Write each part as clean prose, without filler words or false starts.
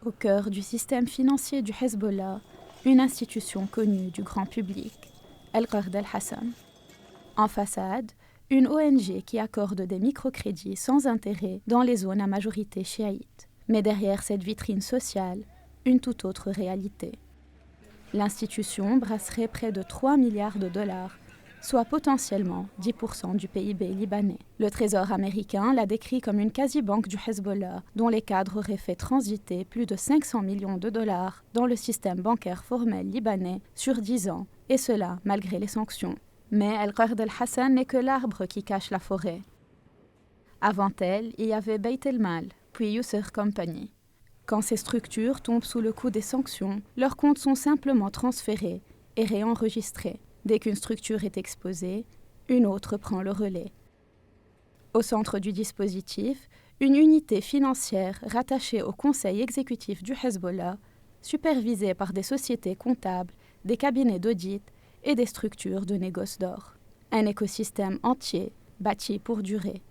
au cœur du système financier du Hezbollah, une institution connue du grand public, Al-Qard al-Hassan. En façade, une ONG qui accorde des microcrédits sans intérêt dans les zones à majorité chiite. Mais derrière cette vitrine sociale, une toute autre réalité. L'institution brasserait près de 3 milliards de dollars, soit potentiellement 10% du PIB libanais. Le Trésor américain l'a décrit comme une quasi-banque du Hezbollah, dont les cadres auraient fait transiter plus de 500 millions de dollars dans le système bancaire formel libanais sur 10 ans, et cela malgré les sanctions. Mais Al-Qard al-Hassan n'est que l'arbre qui cache la forêt. Avant elle, il y avait Beit el-Mal, puis Yousser Company. Quand ces structures tombent sous le coup des sanctions, leurs comptes sont simplement transférés et réenregistrés. Dès qu'une structure est exposée, une autre prend le relais. Au centre du dispositif, une unité financière rattachée au conseil exécutif du Hezbollah, supervisée par des sociétés comptables, des cabinets d'audit et des structures de négoce d'or. Un écosystème entier bâti pour durer.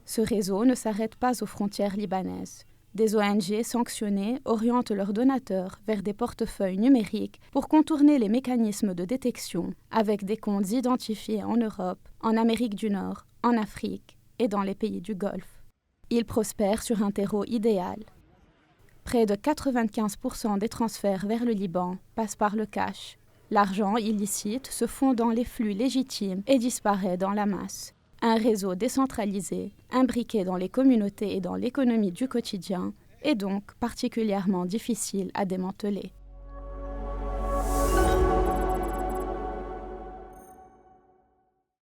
Ce réseau ne s'arrête pas aux frontières libanaises. Des ONG sanctionnées orientent leurs donateurs vers des portefeuilles numériques pour contourner les mécanismes de détection avec des comptes identifiés en Europe, en Amérique du Nord, en Afrique et dans les pays du Golfe. Ils prospèrent sur un terreau idéal. Près de 95% des transferts vers le Liban passent par le cash. L'argent illicite se fond dans les flux légitimes et disparaît dans la masse. Un réseau décentralisé, imbriqué dans les communautés et dans l'économie du quotidien, est donc particulièrement difficile à démanteler.